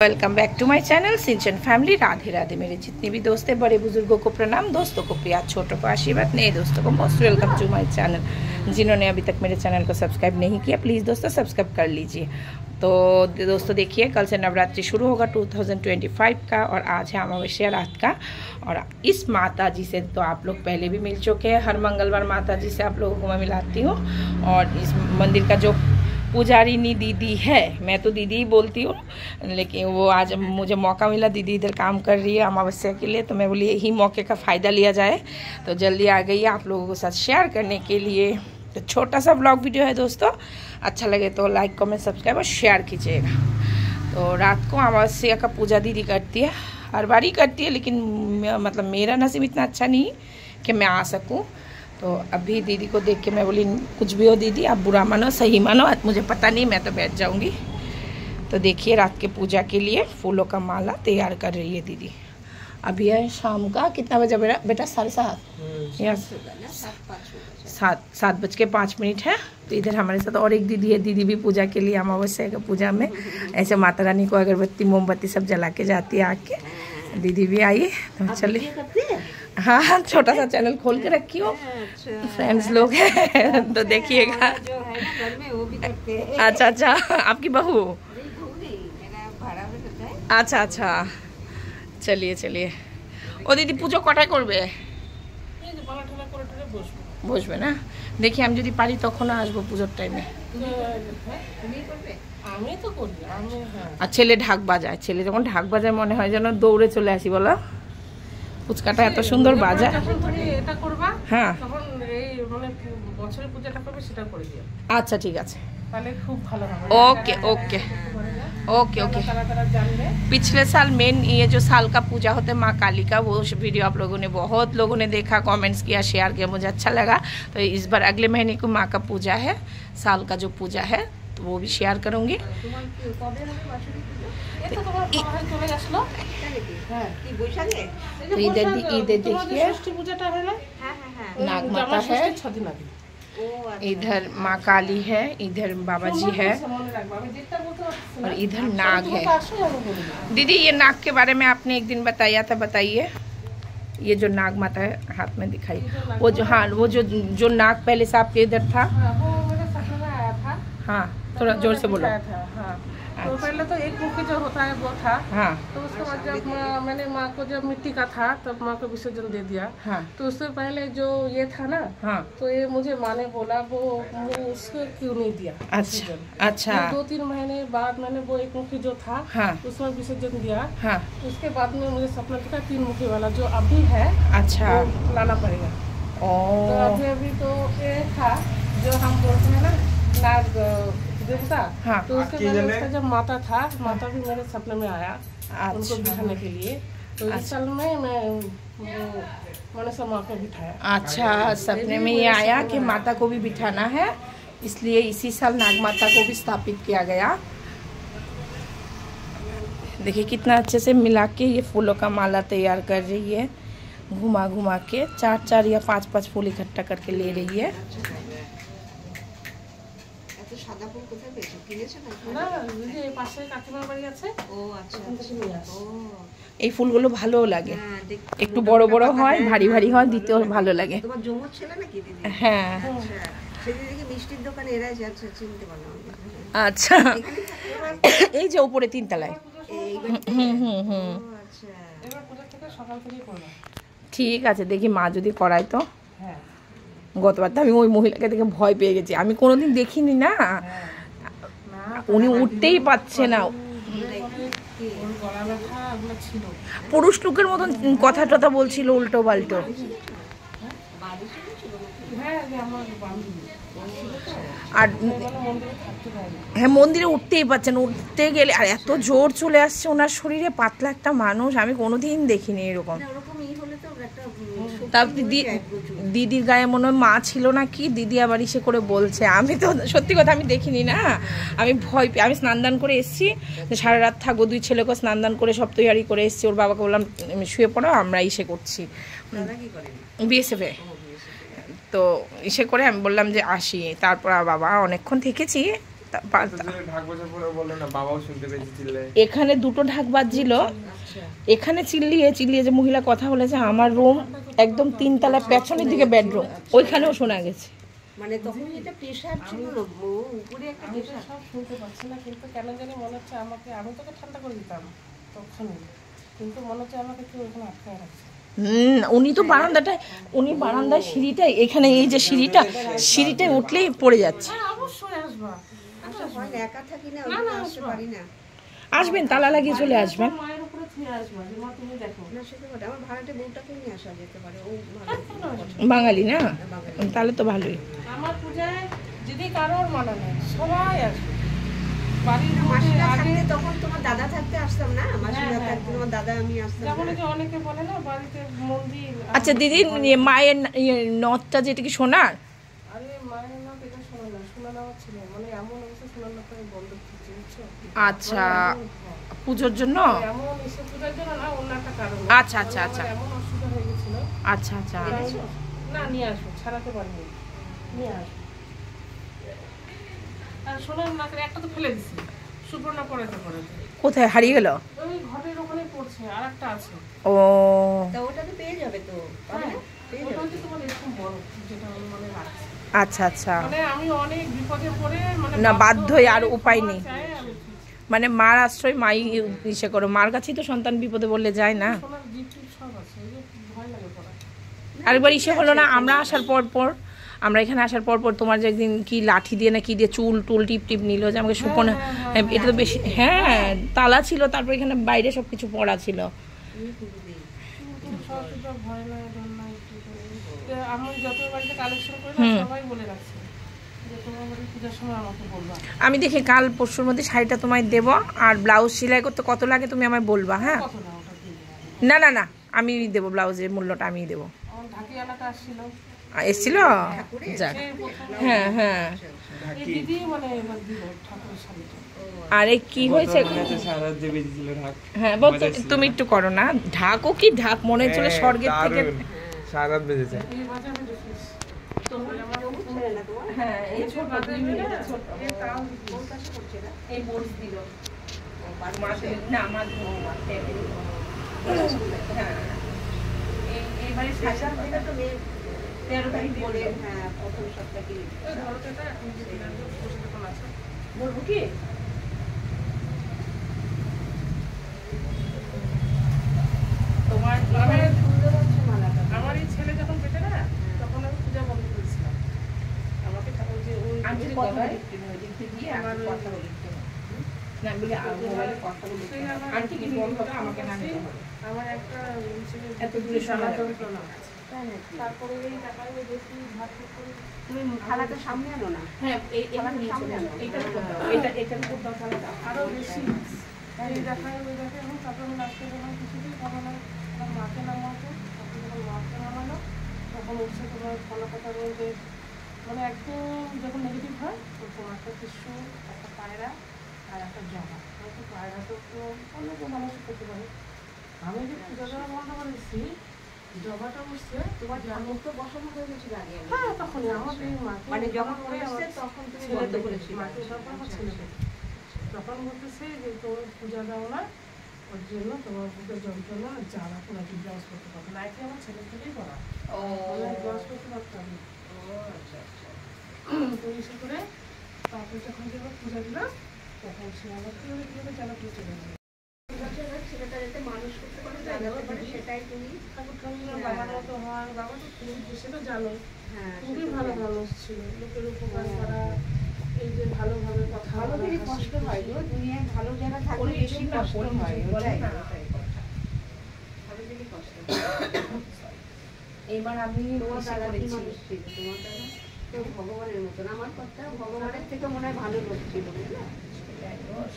Welcome back to my channel Sinchan family. Radhe Radhe. मेरे जितने भी दोस्त हैं, बड़े बुजुर्गों को प्रणाम, दोस्तों को प्यार, छोटों को आशीर्वाद, नए दोस्तों को most welcome to my channel. जिन्होंने अभी तक मेरे चैनल को सब्सक्राइब नहीं किया, प्लीज़ दोस्तों सब्सक्राइब कर लीजिए। तो दोस्तों देखिए, कल से नवरात्रि शुरू होगा 2025 का, और आज है अमावस्या रात का। और इस माता जी से तो आप लोग पहले भी मिल चुके हैं। हर मंगलवार माता जी से आप लोगों को मैं मिलाती हूँ। और इस मंदिर का जो पुजारिनी दीदी है, मैं तो दीदी ही बोलती हूँ, लेकिन वो आज मुझे मौका मिला, दीदी इधर काम कर रही है अमावस्या के लिए, तो मैं बोली यही मौके का फ़ायदा लिया जाए, तो जल्दी आ गई है आप लोगों के साथ शेयर करने के लिए। तो छोटा सा ब्लॉग वीडियो है दोस्तों, अच्छा लगे तो लाइक कमेंट सब्सक्राइब और शेयर कीजिएगा। तो रात को अमावस्या का पूजा दीदी करती है, हर बार ही करती है, लेकिन मतलब मेरा नसीब इतना अच्छा नहीं कि मैं आ सकूँ। तो अभी दीदी को देख के मैं बोली कुछ भी हो दीदी, आप बुरा मानो सही मानो, मुझे पता नहीं, मैं तो बैठ जाऊंगी। तो देखिए रात के पूजा के लिए फूलों का माला तैयार कर रही है दीदी। अभी है शाम का कितना बजे बेटा? 7:30 या 7:05 है। तो इधर हमारे साथ और एक दीदी है, दीदी भी पूजा के लिए अमावस्या का पूजा में ऐसे माता रानी को अगरबत्ती मोमबत्ती सब जला के जाती है आके। दीदी भी आई, तो चलिए। हाँ, छोटा सा चैनल खोल के रखी हो, फ्रेंड्स लोग हैं तो देखिएगा। अच्छा, आपकी बहू? अच्छा, चलिए। ओ दीदी পুজো কটায় করবে? বসবে না? দেখি আমি যদি পারি তখন আসবো পুজোর টাইমে। আমি তো করি, আর ছেলে ঢাক বাজায়, ছেলে যখন ঢাক বাজায় মনে হয় যেন দৌড়ে চলে আসি। বলো, ফুচকাটা এত সুন্দর বাজায়। এটা করবা, হ্যাঁ, তখন এই মানে বছরের পূজাটা করবে সেটা করে দিও। আচ্ছা ঠিক আছে, তাহলে খুব ভালো হবে। ओके। पिछले साल मेन ये जो साल का पूजा होता है माँ काली का, वो वीडियो आप लोगों ने बहुत लोगों ने देखा, कमेंट्स किया, शेयर किया, मुझे अच्छा लगा। तो इस बार अगले महीने को माँ का पूजा है, साल का जो पूजा है, तो वो भी शेयर करूँगी। तो इधर देखिए नाग माता है, इधर माँ काली है, इधर बाबा जी है, और इधर नाग है। दीदी ये नाग के बारे में आपने एक दिन बताया था, बताइए। ये जो नाग माता है हाथ में दिखाई, वो जो, हाँ, वो जो नाग पहले से आपके इधर था। हाँ, थोड़ा जोर से बोलो। तो पहले तो एक मुखी जो होता है वो था, हाँ। तो उसके बाद जब मैंने माँ को जब मिट्टी का था तब माँ को विसर्जन दे दिया, हाँ। तो उससे पहले जो ये था ना, हाँ। तो ये मुझे माँ ने बोला वो उसको क्यों नहीं दिया। अच्छा। 2-3 महीने बाद मैंने वो एक मुखी जो था, हाँ। उसमें विसर्जन दिया, हाँ। उसके बाद में मुझे सपना दिखा 3 मुखी वाला जो अभी है, अच्छा, लाना पड़ेगा। तो अभी तो ये था जो हम बोलते हैं ना नाग देवता, हाँ। तो उसके बाद उसका जब माता था, माता भी मेरे सपने में आया, उनको बिठाने के लिए। तो इस साल में मैंने सब माँ को बिठाया। अच्छा, सपने में ये आया कि माता को भी बिठाना है, इसलिए इसी साल नाग माता को भी स्थापित किया गया। देखिए कितना अच्छे से मिला के ये फूलों का माला तैयार कर रही है, घुमा घुमा के 4 या 5 फूल इकट्ठा करके ले रही है। সাদা ফুল কোথায় পেয়েছো? কিনেছো না? দিদি এই পাশে কাকিমার বাড়ি আছে। ও আচ্ছা, এই ফুলগুলো ভালো লাগে, একটু বড় বড় হয়, ভারী ভারী হয়, দিতেও ভালো লাগে। তোমার জমজ ছিল নাকি দিদি? হ্যাঁ, আচ্ছা। সেদিকে মিষ্টির দোকানে এরা যাচ্ছে, চিনতে পারলাম। আচ্ছা, এই যে উপরে 3 তলায়। আচ্ছা, এবার পূজা থেকে সকাল থেকেই করব। ঠিক আছে, দেখি মা যদি করায় তো। হ্যাঁ, গতবার তো আমি ওই মহিলাকে দেখে ভয় পেয়ে গেছি, আমি কোনোদিন দেখিনি না, উনি উঠতেই পারছে না, পুরুষ লোকের মতন কথা টথা বলছিল উল্টো পাল্টো। আর হ্যাঁ, মন্দিরে উঠতেই পারছেন, উঠতে গেলে আর এত জোর চলে আসছে ওনার শরীরে, পাতলা একটা মানুষ, আমি কোনোদিন দেখিনি এরকম। তার দিদির গায়ে মনে হয় মা ছিল না কি, দিদি আবার ইসে করে বলছে, আমি তো সত্যি কথা আমি দেখিনি না, আমি ভয় পেয়ে আমি স্নান দান করে এসেছি, সারা রাত থাকবো, 2 ছেলেকে স্নান দান করে সব তৈরি করে এসেছি, ওর বাবাকে বললাম শুয়ে পড়ো, আমরা ইসে করছি বিএসএফে। তো ইসে করে আমি বললাম যে আসি, তারপর বাবা অনেকক্ষণ থেকেছি, এখানে দুটো ঢাক বাজছিল, এখানে চিল্লিয়ে চিল্লিয়ে যে মহিলা কথা বলেছে, আমার রুম একদম 3 তলার পেছনের দিকে বেডরুম, ওইখানেও শোনা গেছে। মানে তখন এটা প্রেসার ছিল না, উপরে একটা প্রেসার সব শুনতে পাচ্ছি না, কিন্তু কেন জানি মনে হচ্ছে আমাকে, আমি তোকে ঠান্ডা করে দিতাম তখন, কিন্তু মনে হচ্ছে আমাকে কেউ ওখানে আটকায় রাখছে। উনি তো বারান্দাটায়, উনি বারান্দায় সিঁড়িটায়, এখানে এই যে সিঁড়িটায় উঠলেই পড়ে যাচ্ছে। অবশ্যই আসবা, একা থাকি না, আসতে পারি না। আসবেন, তালা লাগিয়ে চলে আসবেন। মায়ের উপরে ছুঁয়ে আসবা, যে মা তুমি দেখো না সেটা বটে, আমার ভাড়াটে বউটাকে নিয়ে আসা যেতে পারে, ও বাঙালি না, তাহলে তো ভালোই। আমার পূজায় যদি কারোর মানা নেই, সবাই আসবে। তখন তোমার দাদা থাকতে আসতাম না, মাসিরা থাকতে তোমার দাদা আমি আসতাম। যেমন যে অনেকে বলে না বাড়িতে মন্দির। আচ্ছা দিদি, মায়ের নথটা যেটা কি সোনার? আরে মায়ের নথ এটা শোনা না, শোনা নেওয়া ছিল, মানে এমন অবস্থা শোনা না করে বন্ধ করছে, বুঝছো? আচ্ছা, পুজোর জন্য? এমন এসে পূজার জন্য না, অন্য একটা কারণ। আচ্ছা আচ্ছা আচ্ছা, এমন অসুবিধা হয়ে গেছিল। আচ্ছা আচ্ছা, না নিয়ে আসবো, ছাড়াতে পারিনি, নিয়ে আসবো। আর শোনার না করে একটা তো ফেলে দিছি, সুবর্ণা পড়াতে পড়াতে। কোথায় হারিয়ে গেল? ওই ঘরের ওখানে পড়ছে, আর একটা আছে। ও, তা ওটা তো পেয়ে যাবে তো, ওটা হচ্ছে তোমার এরকম বড়, যেটা আমি মনে রাখছি। আচ্ছা আচ্ছা, মানে আমি অনেক বিপদে পড়ে, মানে না বাধ্যই, আর উপায় নেই, আমি মানে মার আশ্রয় মাই ইসে করো, মার কাছেই তো সন্তান বিপদে বললে যায় না। সোনার গিফট সব আছে, এই যে ভয় লাগে পড়া। আরেকবার ইসে হলো না, আমরা আসার পর আমরা এখানে আসার পর তোমার যে একদিন কি লাঠি দিয়ে না কি দিয়ে চুল টুল টিপ টিপ নিল, যে আমাকে সুপনা, এটা তো বেশি, হ্যাঁ তালা ছিল, তারপর এখানে বাইরে সবকিছু পড়া ছিল। আমি যত বাড়িতে কালেকশন করি সবাই বলে রাখছি যে তোমার বাড়ি পূজার সময় আমাকে বলবা। আমি দেখি কাল পরশুর মধ্যে শাড়িটা তোমায় দেবো, আর ব্লাউজ সেলাই করতে কত লাগে তুমি আমায় বলবা। হ্যাঁ, না না না, আমি দেবো, ব্লাউজের মূল্যটা আমি দেবো। ঢাকিয়ালাটা আসছিল, এসছিল, যাক, হ্যাঁ হ্যাঁ। দিদি মানে এবার দিল ঠাকুরের শাড়িটা। আরে কি হয়েছে, হ্যাঁ বল, তুমি একটু করো না, ঢাকও কি ঢাক, মনে হচ্ছিল স্বর্গের থেকে সারাত বেজেছে। হ্যাঁ, এই ছোট বলবো কি তোমার আমার এই ছেলে যখন পেটে না, তখন আমি পূজা বন্ধ করেছিলাম। আমাকে ঠাকুর যে ওই আমার একটা এত দূরে তারপরে এই টাকা বেশি ভাত করে তুমি থালাটা সামনে আনো না। হ্যাঁ, আরো বেশি এই দেখায় ওই দেখে। এখন তারপরে আমি লাস্টে যখন কিছুদিন তখন আমার মাকে নামাতো, তারপরে যখন মাকে নামানো তখন হচ্ছে তোমার ফলা কথা বলতে, মানে একদম যখন নেগেটিভ হয় তখন একটা টিস্যু, একটা পায়রা আর একটা জবা। হয়তো পায়রা তো অনেক মানুষ করতে পারে। আমি যে পূজা দেওয়া বন্ধ করেছি, জবাটা বসছে তোমার মুখ তো বসানো হয়ে গেছিল আগে। হ্যাঁ, তখনই আমাকে মাকে মানে যখন হয়েছে তখন তুমি বন্ধ করেছিলে। মাকে তখন আমার ছেলেকে তখন বলতেছে যে তোমার পূজা দাও না, ওর জন্য তোমার বুকের যন্ত্রণা জ্বালা কোনো কি ব্লাউজ করতে পারবে না। একে আমার ছেলে থেকেই করা, ব্লাউজ করতে পারতাম না। তো এসে করে তারপরে যখন যে পূজা দিলাম, তখন সে আমার কীভাবে কীভাবে জ্বালা করে চলে গেল। ছেলেটা যাতে মানুষ করতে পারে, সেটাই তুমি বাবার মতো হয়। বাবা তো খুবই, সেটা জানো, খুবই ভালো মানুষ ছিল, লোকের উপকার করা, এই যে ভালোভাবে কথা বলা। কষ্ট হয় গো, দুনিয়ায় ভালো জায়গা থাকলে বেশি কষ্ট হয়। এবার আমি তোমার দাদা কি মানুষ ছিল? তোমার দাদা তো ভগবানের মতন। আমার কথা ভগবানের থেকে মনে হয় ভালো লোক ছিল, বুঝলা?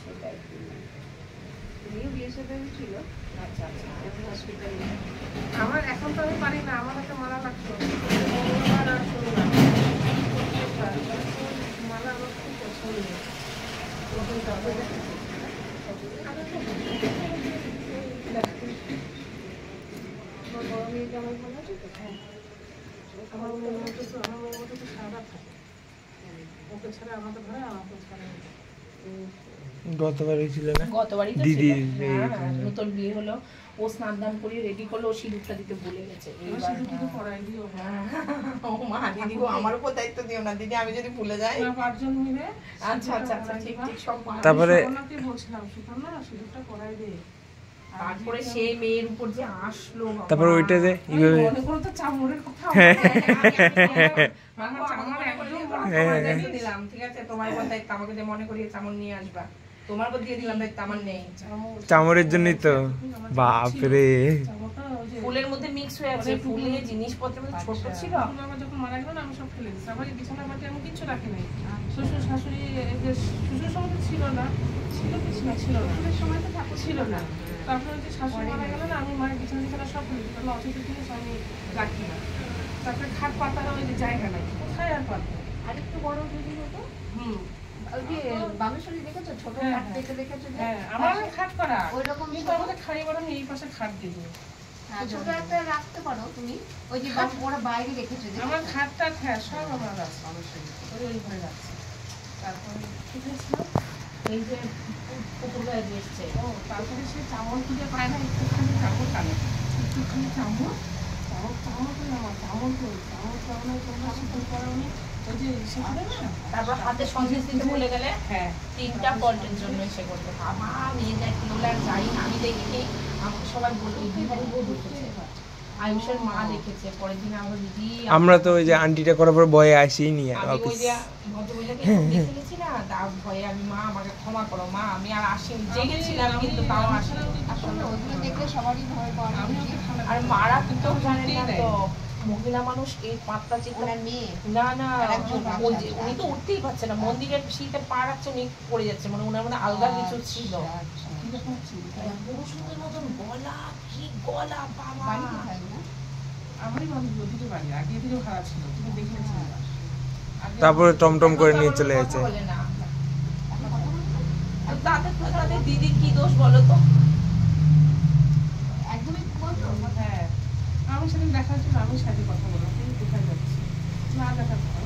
সেটাই তুমিও বিএসএফ ছিল। আচ্ছা আচ্ছা, হসপিটালে আমার এখন তো আমি পারি না, আমার একটা মালা লাগতো মঙ্গলবার আর শনিবার, মালা আমার খুব পছন্দ। বড় মেয়েকে আমার ভালো আছে তো। আমার মতো তো সারা থাকে। ওকে ছাড়া আমাকে ধরে, আমাকে ছাড়া গতবার হয়েছিল না গতবারই তো দিদি ছিল। হ্যাঁ, নতুন বিয়ে হলো, ও স্নান দান করে রেডি করলো, ও সিঁদুরটা দিতে ভুলে গেছে এইবার। শুধু পড়াই দিও। ও মা, দিদি গো আমার উপর দায়িত্ব দিও না দিদি, আমি যদি ভুলে যাই। 5 জন মিলে। আচ্ছা আচ্ছা আচ্ছা, ঠিক ঠিক সব। তারপরে ওনাকে বলছিলাম সুপর্ণা সিঁদুরটা পড়াই দে। তারপরে সেই মেয়ের উপর যে আসলো, তারপর ওইটা যে এইভাবে মনে করো তো চামড়ের কথা। দিলাম, ঠিক আছে, তোমার উপর দায়িত্ব, আমাকে যে মনে করিয়ে চামড় নিয়ে আসবা, তোমার উপর দিয়ে দিলাম দায়িত্ব, আমার নেই। চামড়ের জন্যই তো, বাপরে ফুলের মধ্যে মিক্স হয়ে আছে, ফুলে জিনিসপত্র ছোট ছিল। আমার যখন মারা গেল না, আমি সব ফেলে দিচ্ছি। আমার বিছানা মাটি আমি কিচ্ছু রাখি নাই। শ্বশুর শাশুড়ি, শ্বশুর সময় তো ছিল না, ছিল কিছু না, ছিল না, সময় তো ছিল না। তারপরে যে শাশুড়ি মারা গেল না, আমি মায়ের বিছানা সব ফেলে দিচ্ছি, অচেত জিনিস আমি রাখি না। তারপরে খাট পাতারও ওই যে জায়গা নাই, কোথায় আর পাতবো? আরেকটু বড় যদি হতো। ওই যে বালুশরী দেখেছো, ছোট খাট দেখেছো? হ্যাঁ, আমার খাট করা ওইরকম কিন্তু আমাদের খাই বরং এই পাশে খাট দিয়ে দেবে। ছোট একটা রাখতে পারো তুমি, ওই যে ওরা বাইরে রেখেছো। আমার খাটটা হ্যাঁ সব আমার রাখছে, অবশ্যই ওই ঘরে রাখছে। তারপরে কি হয়েছিল, এই যে পুকুর গায়ে দিয়েছে, তারপরে সে চামড় খুঁজে পায় না, একটুখানি চামড় টানে, একটুখানি চামড় করে আমার চামড় করে চামড় চামড় তোমরা শুধু করাওনি। ওই যে সেখানে না, তারপর হাতে সন্দেশ দিতে ভুলে গেলে, হ্যাঁ 3টা বল্টের জন্য এসে করতে বাবা নিয়ে যায় কিলোলার যাই না, আমি দেখিনি, আমাকে সবাই বললো বিহারি বউ দেখেছে, আয়ুষের মা দেখেছে, পরের দিন আমরা দিদি আমরা তো ওই যে আন্টিটা করার পর ভয়ে আসিই নি আমি ওই অফিস। যে ভদ্রমহিলাকে দেখে গেছি না, তার ভয়ে আমি, মা আমাকে ক্ষমা করো মা, আমি আর আসিনি, জেগেছিলাম কিন্তু তাও আসিনি। আসলে ওগুলো দেখলে সবারই ভয় করে। আর মারা কিন্তু জানেন না তো, মহিলা মানুষ এই পাতলা চিন্তা ওনার মেয়ে না না, উনি তো উঠতেই পারছে না, মন্দিরের শীতে পা রাখছে, উনি পড়ে যাচ্ছে, মানে ওনার মধ্যে আলগা কিছু ছিল। পুরুষদের মতন গলা, কি গলা বাবা। আমারই বাড়ি ওদিকে বাড়ি, আগে থেকে ভাড়া ছিল, তুমি দেখেছিলে। তারপরে টমটম করে নিয়ে চলে গেছে। বলে না তাদের দিদির কি দোষ বলো তো? একদমই বলতো। হ্যাঁ, আমি সেদিন দেখার জন্য আমি সাথে কথা বললাম, কিন্তু কোথায় যাচ্ছি না দেখার পর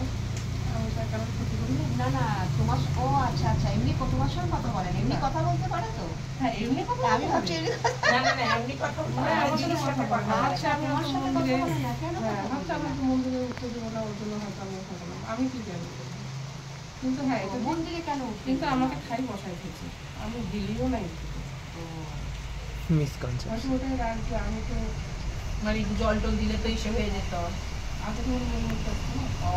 আমি তার কারণ ক্ষতি করি না না তোমার, ও আচ্ছা আচ্ছা, এমনি তোমার সঙ্গে কথা বলেন, এমনি কথা বলতে পারে তো? হ্যাঁ এমনি কথা আমি ভাবছি এমনি কথা। না না না, এমনি কথা বলে না, আমার দিদির সাথে কথা বলে। আচ্ছা আমি তোমার তো সাথে মন্দিরে, কথা বলে না কেন? হ্যাঁ ভাবছি আমি তো মন্দিরে উঠতে দেবো না, ওর জন্য হয়তো আমি কথা বললাম, আমি কি জানি। কিন্তু হ্যাঁ এটা মন্দিরে কেন? কিন্তু আমাকে খাই বসাই খেয়েছি, আমি দিলিও নাই, মিসকনসেপ্ট। হয়তো ওটাই রাগ যে আমি তো মানে জল টল দিলে তো এসে হয়ে যেত। আগে তো মনে করতে না, ও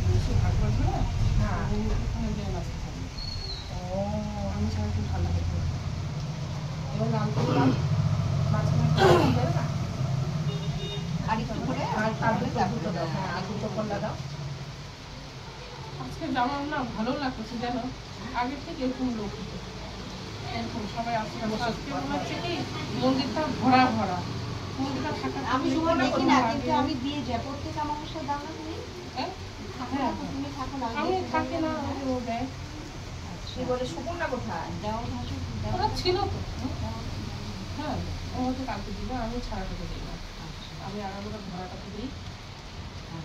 বেশি ভাগ বাজ না, হ্যাঁ, ওখানে যায় নাচতে পারি, ও আমি ছাড়া খুব ভালো লাগে। এবং নাম করলাম মাঝখানে দিয়ে দেবে না, আর একটু করে আর তারপরে দুটো দাও, হ্যাঁ আর দুটো কলা দাও। আজকে জামা না ভালো লাগতেছে জানো, আগের থেকে এরকম লোক হতো, এরকম সবাই আসছে। আজকে মনে হচ্ছে কি মন্দিরটা ভরা ভরা, মন্দিরটা থাকা। আমি সময় দেখি না, কিন্তু আমি দিয়ে যাই প্রত্যেক আমাকে দাও না তুমি? হ্যাঁ থাকো না তো, তুমি থাকো না, আমি থাকি না, ও দেয়। কি বলে সুকন্যা কোথায়? দাও ভাসু ওরা ছিল তো, হ্যাঁ ও হয়তো কালকে দিবে, আমি ছাড়া থেকে দিই না, আমি আগামীটা ভাড়াটাকে দিই,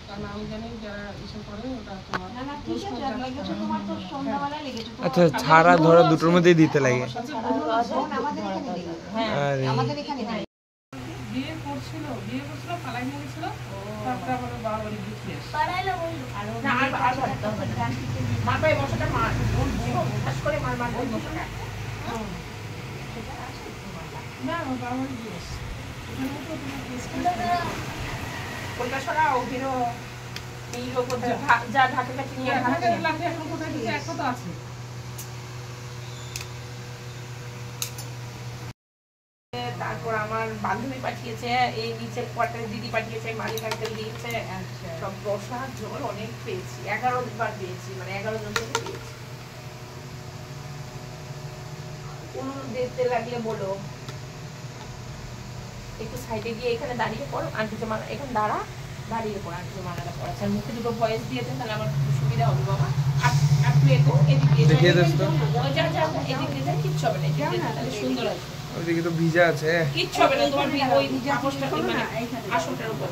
কারণ আমি জানি যারা এসব করে ওটা তোমার। না না ঠিক আছে, আর লেগেছে তোমার তো সন্ধ্যাবেলায় লেগেছে তো। আচ্ছা ছাড়া ধরা দুটোর মধ্যেই দিতে লাগে। বোন আমাদের এখানে নেই, হ্যাঁ আরে আমাদের এখানে নেই। বিয়ে করছিল পালাই নিয়ে গেছিল, তারপরে আমার বাবা বাড়ি গিয়ে আসে। না আর আর ভাবতে হবে না, মার ভাই মশাটা মার, খাস করে মার মার ওই মশাটা। না আমার বাবা বাড়ি গিয়ে আসে, ওখানে তো তোমার কেস কোনটা সরাও হিরো হিরো কোথায় যা ঢাকা কাছে নিয়ে ঢাকা আসে। লাগবে, এখন কোথায় গেছে, এখন তো আছে। তারপর আমার বান্ধবী পাঠিয়েছে, এই নিচের কোয়ার্টারে দিদি পাঠিয়েছে, মালিক আঙ্কেল দিয়েছে, সব বসা জল অনেক পেয়েছি, 11 বার পেয়েছি, মানে 11 জনকে পেয়েছি। কোনো দেখতে লাগলে বলো, একটু সাইডে গিয়ে এখানে দাঁড়িয়ে পড়ো, আন্টি তোমার এখানে দাঁড়িয়ে পড়ো, আন্টি তোমার পড়াচ্ছে, আর মুখে দুটো ভয়েস দিয়েছেন, তাহলে আমার সুবিধা হবে বাবা। আপনি একটু এদিকে দেখিয়ে দিস তো। যা এদিকে যা, কিচ্ছু হবে না, এদিকে যা, তাহলে সুন্দর আছে, ওইদিকে তো ভিজা আছে। কিচ্ছু হবে না, তোমার ওই কাগজটা মানে আসলটার উপর।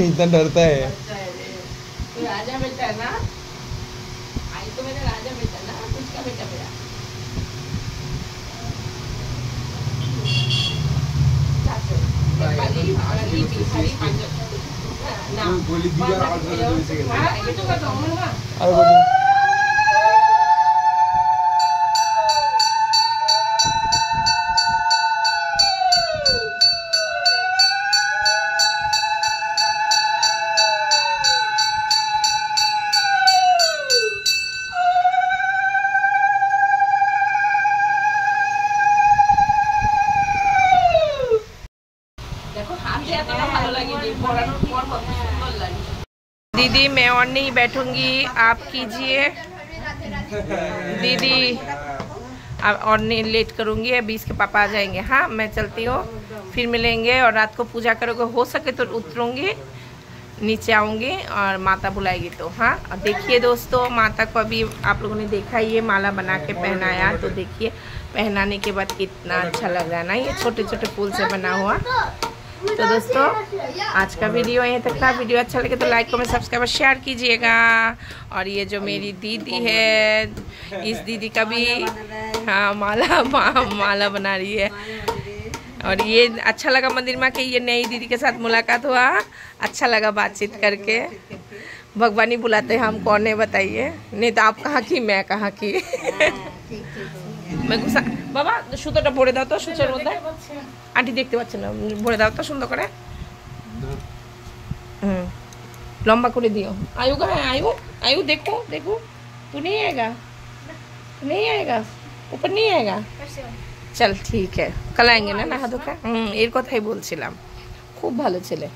इतना डरता है। तो राजा बेटा है ना, आई तो मेरा राजा बेटा ना, किसका बेटा मेरा? दीदी मैं और नहीं बैठूंगी, आप कीजिए दीदी, अब और नहीं लेट करूंगी, अभी इसके पापा आ जाएंगे। हाँ मैं चलती हूँ, फिर मिलेंगे और रात को पूजा करोगे, हो सके तो उतरूंगी, नीचे आऊंगी और माता बुलाएगी तो। हाँ और देखिए दोस्तों, माता को अभी आप लोगों ने देखा ये माला बना के पहनाया, तो देखिए पहनाने के बाद कितना अच्छा लग रहा है ना, ये छोटे छोटे फूल से बना हुआ। तो दोस्तों आज का वीडियो यहीं तक था। वीडियो अच्छा लगे तो लाइक कमेंट सब्सक्राइब शेयर कीजिएगा। और ये जो मेरी दीदी है, इस दीदी का भी हाँ माला बना रही है। और ये अच्छा लगा मंदिर में कि ये नई दीदी के साथ मुलाकात हुआ, अच्छा लगा बातचीत करके। भगवान ही बुलाते हैं, हम कौन है बताइए, नहीं तो आप कहाँ की मैं कहाँ की। मैं गुस्सा बाबा সুতোটা ভরে দাও তো সুচের মধ্যে, আন্টি দেখতে পাচ্ছে না, ভরে দাও তো সুন্দর করে, লম্বা করে দিও। आयु का है, आयु आयु देखो देखो, तू नहीं आएगा, नहीं आएगा, ऊपर नहीं आएगा, चल ठीक है कल आएंगे ना नहा धोकर। এর কথাই বলছিলাম, খুব ভালো ছেলে,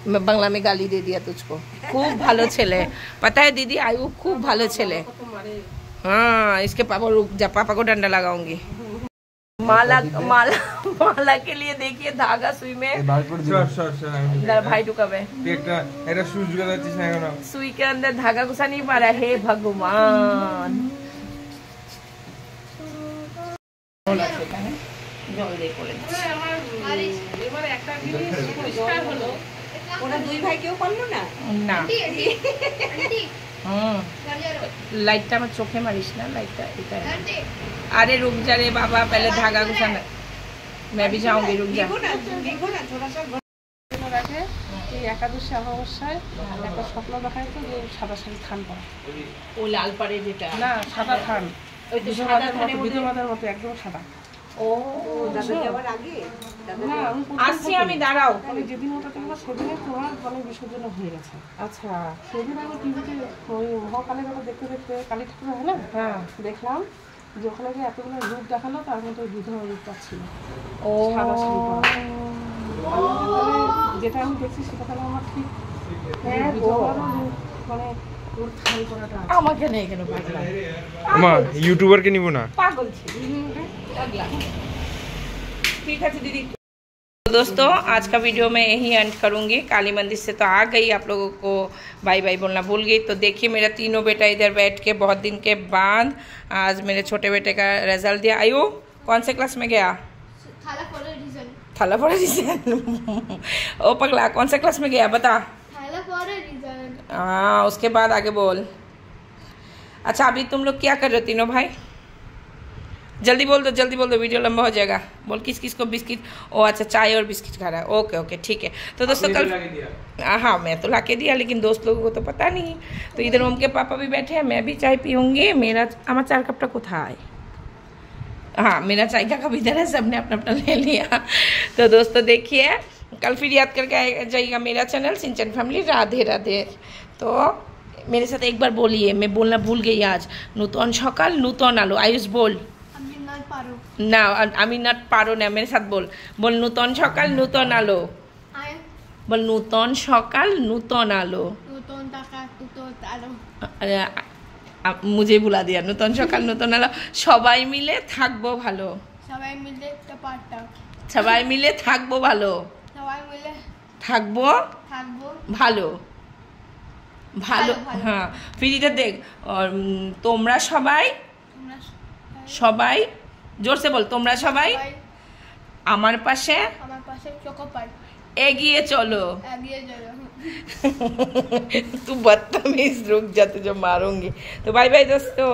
मैं बांग्ला में गाली दे दिया तुझको, खूब ভালো ছেলে, पता है दीदी आयु खूब भालो ছেলে। हाँ इसके पापा रुक जा, पापा को डंडा लगाऊंगी। माला माला माला के लिए देखिए धागा सुई में भाई ढुकाবে, सुई के अंदर धागा घुसा नहीं पा रहा। हे भगवान জল দিয়ে করে ওরা দুই ভাই কেউ করলো না না। लाइट में चोखे मारिस ना, लाइट अरे रुक जा रे बाबा, पहले धागा घुसाना, मैं भी जाऊंगी, रुक जा। একাদশী অমাবস্যায় একটা স্বপ্ন দেখায় তো যে সাদা শাড়ি থান পরা, ও লাল পাড়ে যেটা না সাদা থান, ওই তো সাদা থানের মধ্যে বিধবাদের মতো একদম সাদা। ও না আসছি আমি, দাঁড়াও। মানে যেদিন ওটা দেখলো সেদিনে তোমার মানে বিসর্জন হয়ে গেছে। আচ্ছা সেদিন আমি টিভিতে ওই মহাকালী বেলা দেখতে দেখতে কালী ঠাকুর হয় না, হ্যাঁ দেখলাম যে ওখানে গিয়ে এতগুলো রূপ দেখালো, তার মধ্যে বিধবা রূপটা ছিল। ও সাদা শাড়ি পরা। তাহলে যেটা আমি দেখছি সেটা তাহলে আমার ঠিক বিধবারও মানে ওর থান করাটা আছে। আমাকে নেই কেন পাগলা, মা ইউটিউবার কে নিব না, पागल थी पागला। ठीक है दीदी। दोस्तों आज का वीडियो मैं यही एंड करूंगी। काली मंदिर से तो आ गई, आप लोगों को बाय बाय बोलना भूल गई। तो देखिए मेरा तीनों बेटा इधर बैठ के बहुत दिन के बाद आज मेरे छोटे बेटे का रिजल्ट दिया। आयु कौन से क्लास में गया? थाला फॉर रीजन। ओ पगला कौन से क्लास में गया बता। हाँ उसके बाद आगे बोल। अच्छा अभी तुम लोग क्या कर रहे हो तीनों भाई? जल्दी बोल दो, जल्दी बोल दो, वीडियो लंबा हो जाएगा। बोल किस किस को बिस्किट? ओ अच्छा चाय और बिस्किट खा रहा है। ओके ओके ठीक है। तो दोस्तों कल हाँ मैं तो ला के दिया, लेकिन दोस्त लोगों को तो पता नहीं। तो इधर उनके पापा भी बैठे हैं, मैं भी चाय पीऊँगी। मेरा हमारा चार कपड़ा कोथाय, हाँ मेरा चाय का कप इधर है, सबने अपना अपना ले लिया। तो दोस्तों देखिए कल फिर याद करके जाइएगा मेरा चैनल सिंचन फैमिली राधे राधे। तो मेरे साथ एक बार बोलिए, मैं बोलना भूल गई आज। नूतन सकाल नूतन आलो। आयुष बोल ना, আমি নট পারো না, मेरे साथ बोल। बोल नूतन सकाल नूतन आलो। बोल नूतन सकाल नूतन आलो। अरे मुझे बुला दिया। नूतन सकाल नूतन आलो। সবাই মিলে থাকবো ভালো। সবাই মিলে পারটা। সবাই মিলে থাকবো ভালো। সবাই মিলে থাকবো ভালো। ভালো হ্যাঁ, फिर इधर देख। और তোমরা সবাই, সবাই জোর से बोल। তোমরা সবাই আমার পাশে চকোপার এগিয়ে চলো। এগিয়ে চলো। तू बदतमीज, रुक जा, तुझे मारूंगी। तो बाय बाय दोस्तों।